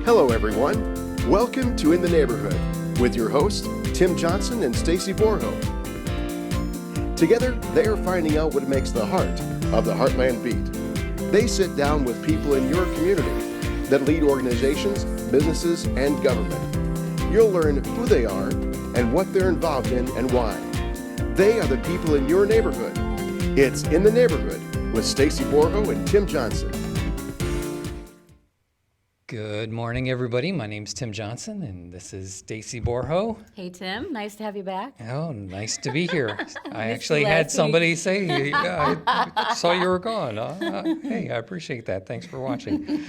Hello, everyone. Welcome to In the Neighborhood with your hosts, Tim Johnson and Stacy Borho. Together, they are finding out what makes the heart of the Heartland beat. They sit down with people in your community that lead organizations, businesses, and government. You'll learn who they are and what they're involved in and why. They are the people in your neighborhood. It's In the Neighborhood with Stacy Borho and Tim Johnson. Good morning, everybody. My name's Tim Johnson, and this is Stacy Borho. Hey, Tim. Nice to have you back. Oh, nice to be here. I Missed actually you had last somebody week. say, yeah, I saw you were gone. Hey, I appreciate that. Thanks for watching.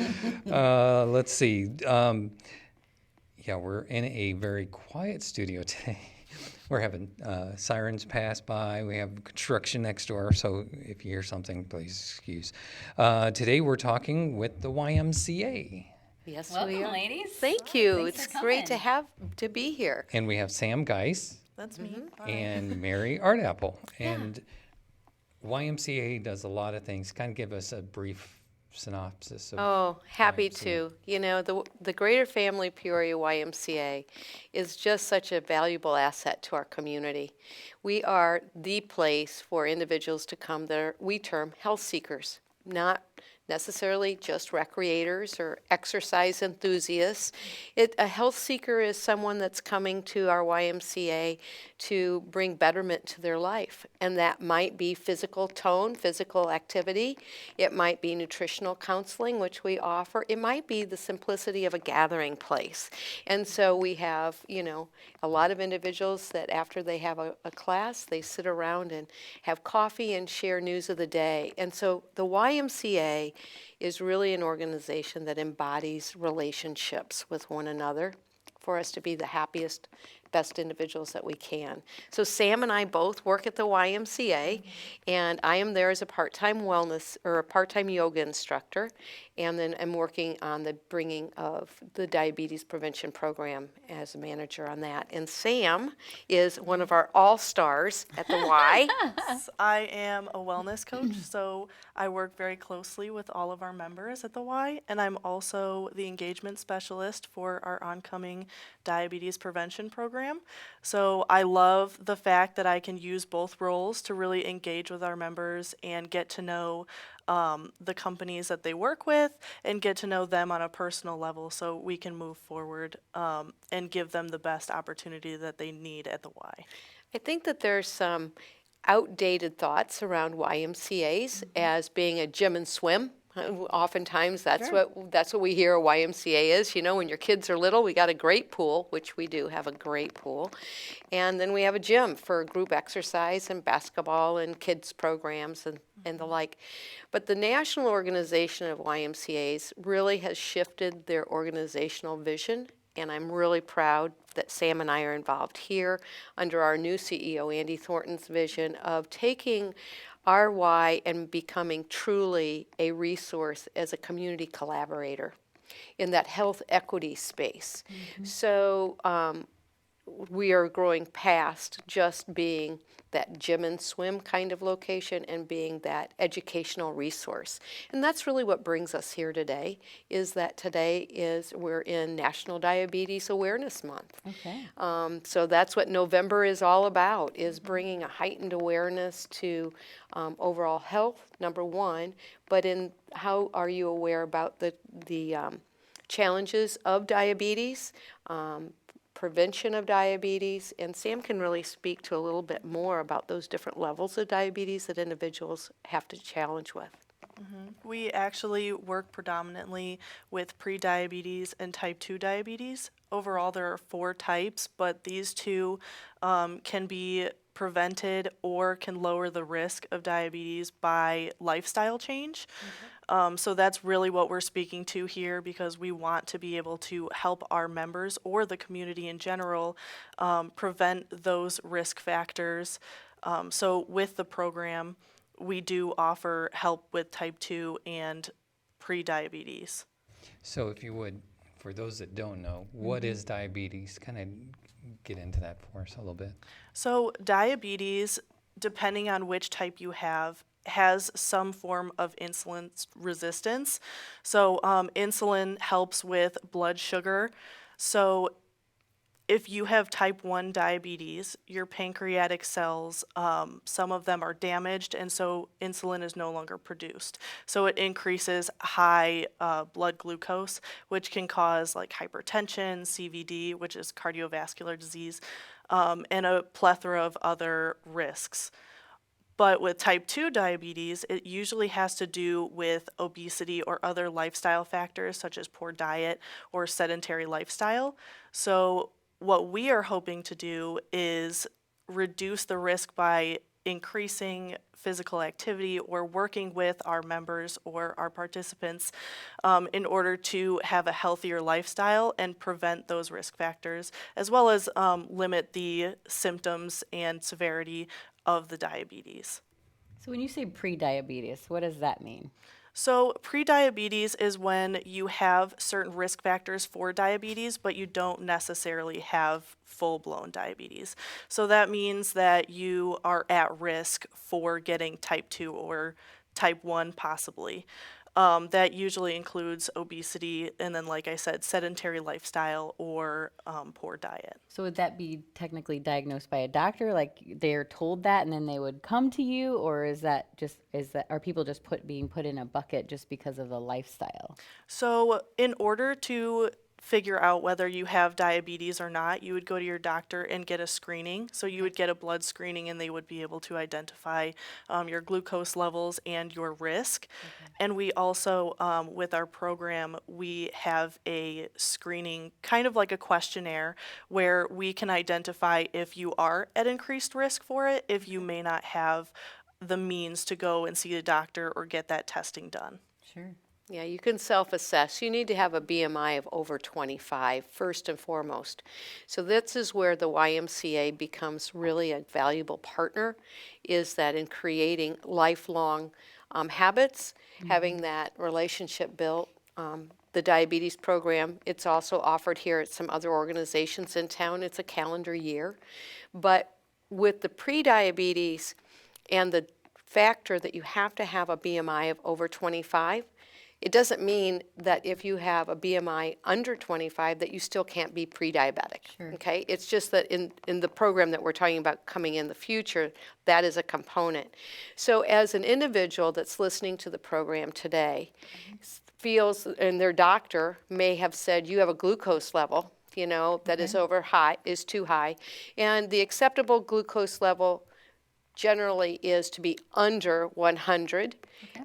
Let's see. We're in a very quiet studio today. We're having sirens pass by. We have construction next door, so if you hear something, please excuse. Today we're talking with the YMCA. Yes, Welcome, we are. ladies. Thank you. Thanks It's for great coming. to be here. And we have Sam Giese That's me. and Mary Ardapple. And YMCA does a lot of things. Kind of give us a brief synopsis of Oh, happy YMCA. to. You know, the Greater Family Peoria YMCA is just such a valuable asset to our community. We are the place for individuals to come that we term health seekers, not necessarily just recreators or exercise enthusiasts. A health seeker is someone that's coming to our YMCA to bring betterment to their life. And that might be physical tone, physical activity. It might be nutritional counseling, which we offer. It might be the simplicity of a gathering place. And so we have, a lot of individuals that after they have a class, they sit around and have coffee and share news of the day. And so the YMCA is really an organization that embodies relationships with one another for us to be the happiest, best individuals that we can. So Sam and I both work at the YMCA, and I am there as a part-time wellness or a part-time yoga instructor, and then I'm working on the bringing of the diabetes prevention program as a manager on that. And Sam is one of our all-stars at the Y. I am a wellness coach, so I work very closely with all of our members at the Y, and I'm also the engagement specialist for our oncoming diabetes prevention program. So I love the fact that I can use both roles to really engage with our members and get to know the companies that they work with and get to know them on a personal level so we can move forward and give them the best opportunity that they need at the Y. I think that there's some outdated thoughts around YMCA's as being a gym and swim. Oftentimes that's what we hear a YMCA is. When your kids are little, we got a great pool, which we do have a great pool. And then we have a gym for group exercise and basketball and kids programs and the like. But the national organization of YMCA's really has shifted their organizational vision, and I'm really proud that Sam and I are involved here under our new CEO, Andy Thornton's vision of taking our Y and becoming truly a resource as a community collaborator in that health equity space. So we are growing past just being that gym and swim kind of location and being that educational resource. And that's really what brings us here today, is that we're in National Diabetes Awareness Month. Okay. So that's what November is all about, is bringing a heightened awareness to overall health, number one, but in how are you aware about the challenges of diabetes, prevention of diabetes, and Sam can really speak to a little bit more about those different levels of diabetes that individuals have to challenge with. We actually work predominantly with prediabetes and type 2 diabetes. Overall, there are 4 types, but these two can be prevented or can lower the risk of diabetes by lifestyle change. So that's really what we're speaking to here, because we want to be able to help our members or the community in general prevent those risk factors. So with the program, we do offer help with type 2 and prediabetes. So if you would, for those that don't know, what is diabetes? Kind of get into that for us a little bit. So diabetes, depending on which type you have, has some form of insulin resistance. So insulin helps with blood sugar. So if you have type 1 diabetes, your pancreatic cells, some of them are damaged, and so insulin is no longer produced. So it increases high blood glucose, which can cause like hypertension, CVD, which is cardiovascular disease, and a plethora of other risks. But with type 2 diabetes, it usually has to do with obesity or other lifestyle factors such as poor diet or sedentary lifestyle. So, what we are hoping to do is reduce the risk by increasing physical activity or working with our members or our participants in order to have a healthier lifestyle and prevent those risk factors, as well as limit the symptoms and severity of the diabetes. So when you say pre-diabetes, what does that mean? So, prediabetes is when you have certain risk factors for diabetes, but you don't necessarily have full blown diabetes. So, that means that you are at risk for getting type 2 or type 1 possibly. That usually includes obesity and then, like I said, sedentary lifestyle or poor diet. So would that be technically diagnosed by a doctor? Like they're told that and then they would come to you, or are people just being put in a bucket just because of the lifestyle? So, in order to figure out whether you have diabetes or not, you would go to your doctor and get a screening. So, you would get a blood screening and they would be able to identify your glucose levels and your risk. And we also, with our program, we have a screening, kind of like a questionnaire, where we can identify if you are at increased risk for it, if you may not have the means to go and see a doctor or get that testing done. Sure. Yeah, you can self-assess. You need to have a BMI of over 25, first and foremost. So this is where the YMCA becomes really a valuable partner, is that in creating lifelong habits, having that relationship built. The diabetes program, it's also offered here at some other organizations in town. It's a calendar year. But with the pre-diabetes and the factor that you have to have a BMI of over 25, it doesn't mean that if you have a BMI under 25 that you still can't be pre-diabetic. Sure. Okay? It's just that in the program that we're talking about coming in the future, that is a component. So as an individual that's listening to the program today feels, and their doctor may have said, you have a glucose level, that is too high, and the acceptable glucose level generally is to be under 100.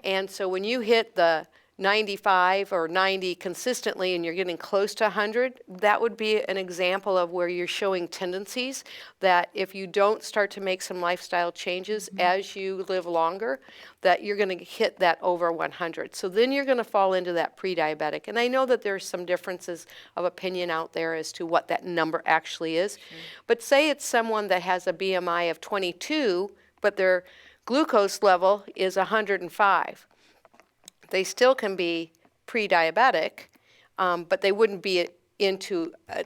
And so when you hit the 95 or 90 consistently and you're getting close to 100, that would be an example of where you're showing tendencies that if you don't start to make some lifestyle changes as you live longer, that you're going to hit that over 100. So then you're going to fall into that pre-diabetic. And I know that there's some differences of opinion out there as to what that number actually is. But say it's someone that has a BMI of 22, but their glucose level is 105. They still can be pre-diabetic, but they wouldn't be into an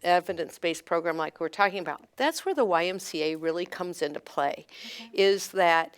evidence-based program like we're talking about. That's where the YMCA really comes into play, is that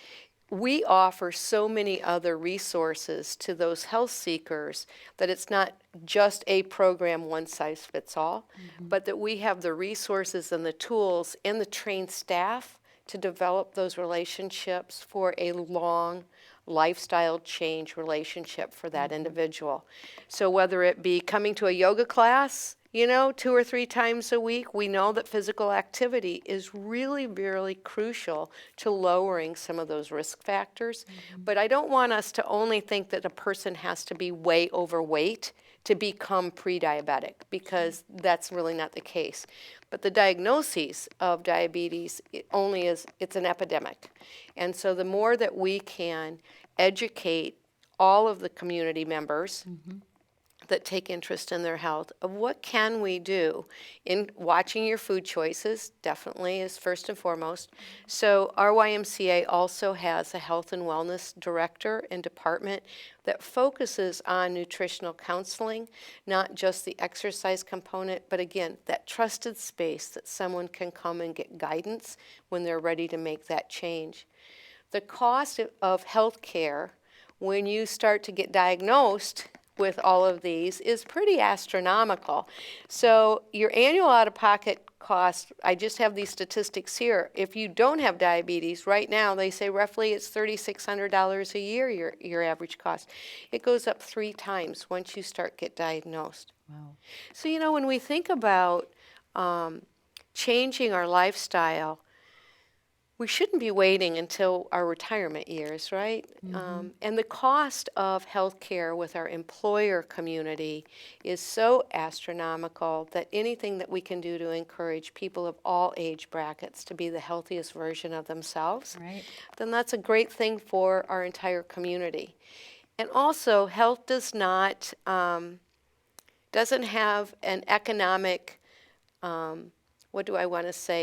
we offer so many other resources to those health seekers that it's not just a program one size fits all, but that we have the resources and the tools and the trained staff to develop those relationships for a long lifestyle change relationship for that individual. So whether it be coming to a yoga class, 2 or 3 times a week, we know that physical activity is really, really crucial to lowering some of those risk factors. But I don't want us to only think that a person has to be way overweight to become pre-diabetic, because that's really not the case. But the diagnosis of diabetes it's an epidemic. And so the more that we can educate all of the community members that take interest in their health of what can we do in watching your food choices, definitely is first and foremost. So our YMCA also has a health and wellness director and department that focuses on nutritional counseling, not just the exercise component, but again, that trusted space that someone can come and get guidance when they're ready to make that change. the cost of health care when you start to get diagnosed with all of these is pretty astronomical. So your annual out-of-pocket cost, I just have these statistics here. If you don't have diabetes, right now they say roughly it's $3,600 a year, your average cost. It goes up 3 times once you get diagnosed. Wow. So, when we think about changing our lifestyle, we shouldn't be waiting until our retirement years, right? And the cost of health care with our employer community is so astronomical that anything that we can do to encourage people of all age brackets to be the healthiest version of themselves, Right. then that's a great thing for our entire community. And also, health doesn't have an economic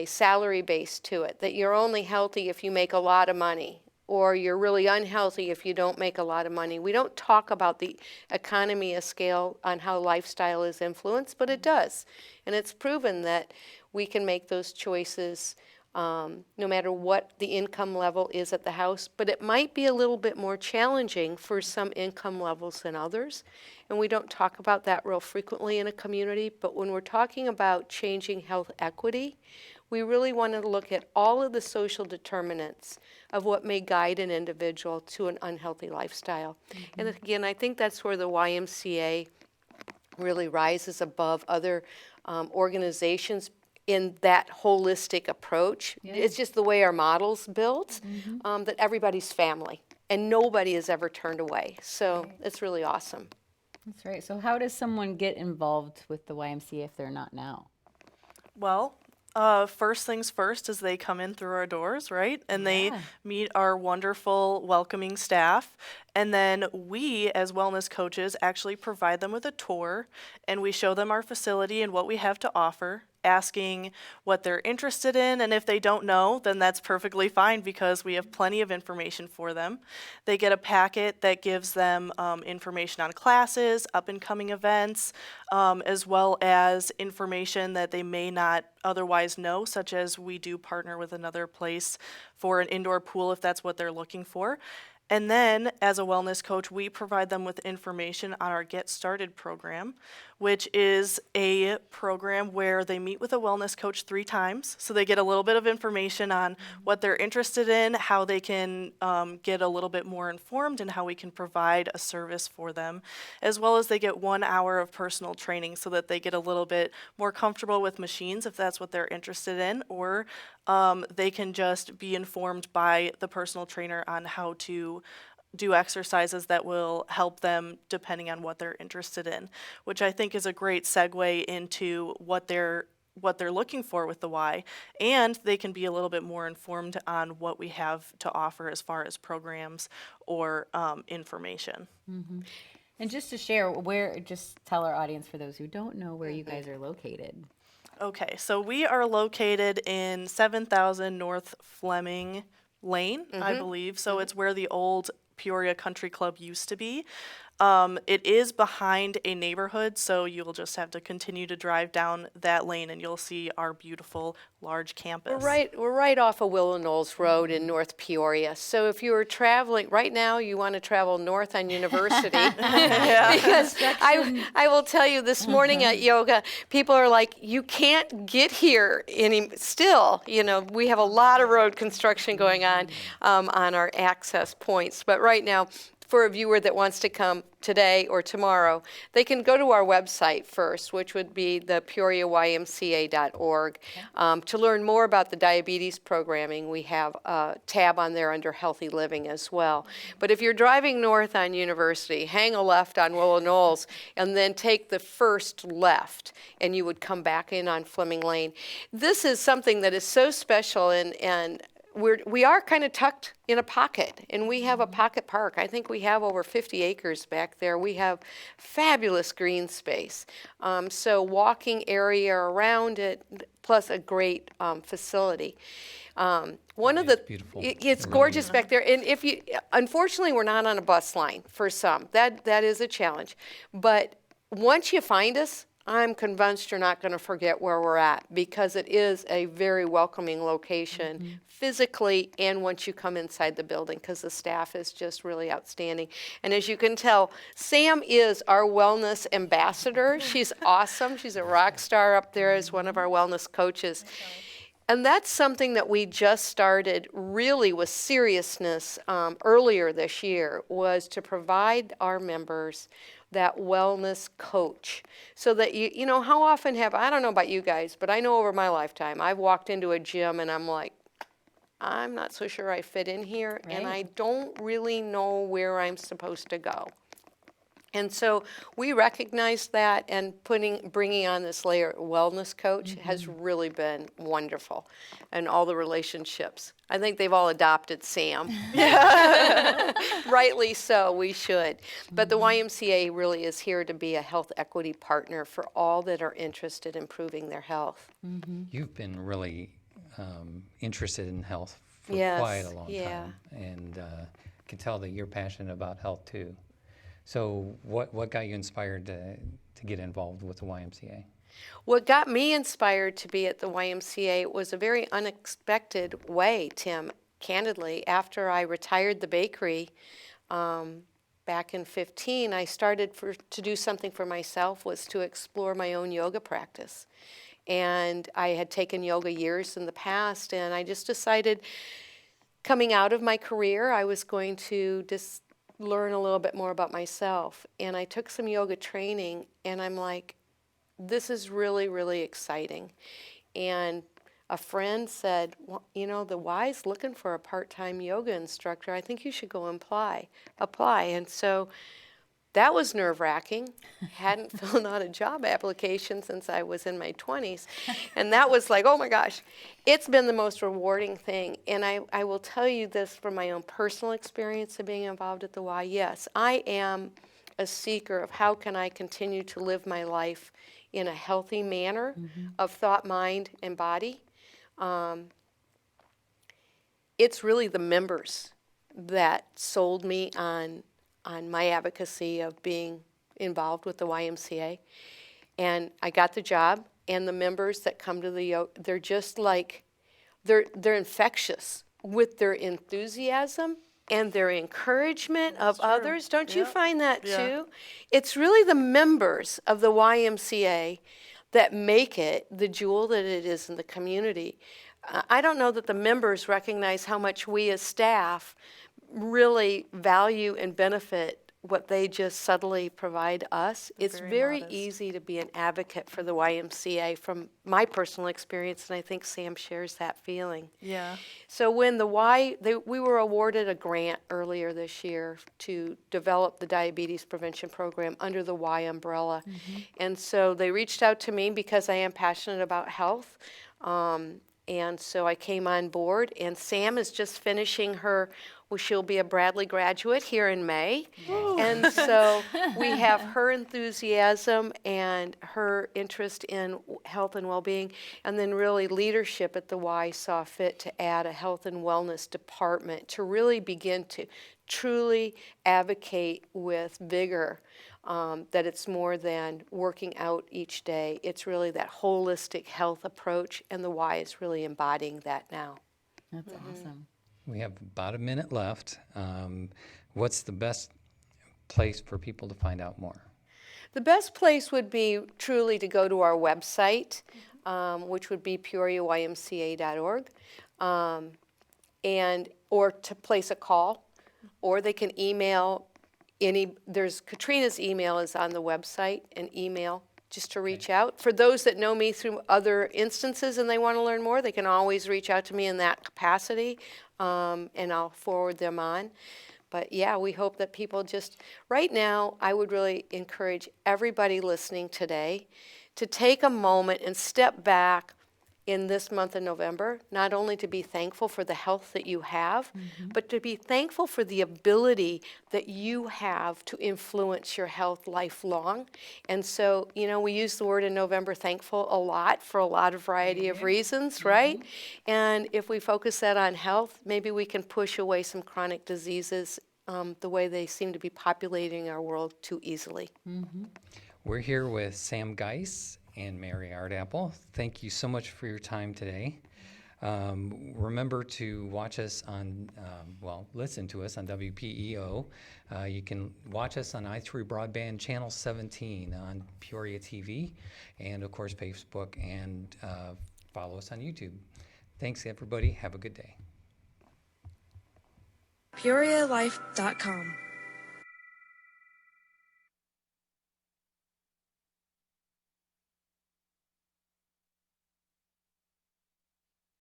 salary base to it, that you're only healthy if you make a lot of money, or you're really unhealthy if you don't make a lot of money. We don't talk about the economy of scale on how lifestyle is influenced, but it does. And it's proven that we can make those choices no matter what the income level is at the house, but it might be a little bit more challenging for some income levels than others. And we don't talk about that real frequently in a community, but when we're talking about changing health equity, we really want to look at all of the social determinants of what may guide an individual to an unhealthy lifestyle. And again, I think that's where the YMCA really rises above other organizations in that holistic approach. Yeah. It's just the way our model's built, that everybody's family, and nobody is ever turned away. So it's really awesome. That's right. So how does someone get involved with the YMCA if they're not now? Well, first things first is they come in through our doors, right? And they meet our wonderful welcoming staff. And then we, as wellness coaches, actually provide them with a tour, and we show them our facility and what we have to offer, asking what they're interested in. And if they don't know, then that's perfectly fine, because we have plenty of information for them. They get a packet that gives them information on classes, up and coming events, as well as information that they may not otherwise know, such as we do partner with another place for an indoor pool if that's what they're looking for. And then, as a wellness coach, we provide them with information on our Get Started program, which is a program where they meet with a wellness coach 3 times. So they get a little bit of information on what they're interested in, how they can get a little bit more informed, and how we can provide a service for them, as well as they get 1 hour of personal training so that they get a little bit more comfortable with machines if that's what they're interested in, or they can just be informed by the personal trainer on how to do exercises that will help them depending on what they're interested in, which I think is a great segue into what they're looking for with the Y, and they can be a little bit more informed on what we have to offer as far as programs or information. And just to share, just tell our audience, for those who don't know, where you guys are located. Okay, so we are located in 7000 North Fleming Lane, I believe. So it's where the old Peoria Country Club used to be. It is behind a neighborhood, so you'll just have to continue to drive down that lane and you'll see our beautiful large campus. We're right off of Willow Knolls Road in North Peoria. So if you were traveling, right now you want to travel north on University. Because I will tell you, this morning at yoga, people are like, you can't get here still. We have a lot of road construction going on our access points. But right now, for a viewer that wants to come today or tomorrow, they can go to our website first, which would be the PeoriaYMCA.org. To learn more about the diabetes programming, we have a tab on there under Healthy Living as well. But if you're driving north on University, hang a left on Willow Knolls, and then take the first left, and you would come back in on Fleming Lane. This is something that is so special, and we are kind of tucked in a pocket, and we have a pocket park. I think we have over 50 acres back there. We have fabulous green space, so walking area around it, plus a great facility. Beautiful. It's gorgeous back there. And unfortunately, we're not on a bus line for some. That is a challenge. But once you find us, I'm convinced you're not going to forget where we're at, because it is a very welcoming location physically and once you come inside the building, because the staff is just really outstanding. And as you can tell, Sam is our wellness ambassador. She's awesome. She's a rock star up there as one of our wellness coaches. And that's something that we just started really with seriousness earlier this year, was to provide our members that wellness coach, so that you know, how often I don't know about you guys, but I know over my lifetime, I've walked into a gym and I'm like, I'm not so sure I fit in here, and I don't really know where I'm supposed to go. And so we recognize that, and bringing on this layer wellness coach has really been wonderful, and all the relationships. I think they've all adopted Sam. Rightly so, we should. But the YMCA really is here to be a health equity partner for all that are interested in improving their health. You've been really interested in health for Yes, quite a long yeah. time, and can tell that you're passionate about health too. So what got you inspired to get involved with the YMCA? What got me inspired to be at the YMCA was a very unexpected way, Tim, candidly. After I retired the bakery back in 15, I started to do something for myself, was to explore my own yoga practice. And I had taken yoga years in the past, and I just decided, coming out of my career, I was going to just learn a little bit more about myself. And I took some yoga training, and I'm like, this is really, really exciting. And a friend said, well, you know, the Y's looking for a part-time yoga instructor. I think you should go apply. And so that was nerve-wracking. Hadn't filled out a job application since I was in my 20s. And that was like, oh my gosh, it's been the most rewarding thing. And I will tell you this from my own personal experience of being involved at the Y. Yes, I am a seeker of how can I continue to live my life in a healthy manner of thought, mind, and body. It's really the members that sold me on my advocacy of being involved with the YMCA. And I got the job, and the members that come to the yoga, they're just like, they're infectious with their enthusiasm and their encouragement of others. Don't you find that too? It's really the members of the YMCA that make it the jewel that it is in the community. I don't know that the members recognize how much we as staff really value and benefit what they just subtly provide us. It's very easy to be an advocate for the YMCA from my personal experience, and I think Sam shares that feeling. Yeah. So when we were awarded a grant earlier this year to develop the diabetes prevention program under the Y umbrella. And so they reached out to me because I am passionate about health. And so I came on board, and Sam is just finishing she'll be a Bradley graduate here in May. And so we have her enthusiasm and her interest in health and well-being, and then really leadership at the Y saw fit to add a health and wellness department to really begin to truly advocate with vigor that it's more than working out each day. It's really that holistic health approach, and the Y is really embodying that now. That's awesome. We have about a minute left. What's the best place for people to find out more? The best place would be truly to go to our website, which would be PeoriaYMCA.org, or to place a call, or they can email Katrina's email is on the website, an email just to reach out. For those that know me through other instances and they want to learn more, they can always reach out to me in that capacity, and I'll forward them on. But yeah, we hope that people right now, I would really encourage everybody listening today to take a moment and step back in this month of November, not only to be thankful for the health that you have, but to be thankful for the ability that you have to influence your health lifelong. And so, we use the word in November, thankful, a lot for a lot of variety of reasons, right? And if we focus that on health, maybe we can push away some chronic diseases the way they seem to be populating our world too easily. We're here with Sam Giese and Mary Ardapple. Thank you so much for your time today. Remember to watch us on, listen to us on WPEO. You can watch us on i3 Broadband Channel 17 on Peoria TV, and of course Facebook, and follow us on YouTube. Thanks, everybody. Have a good day. PeoriaLife.com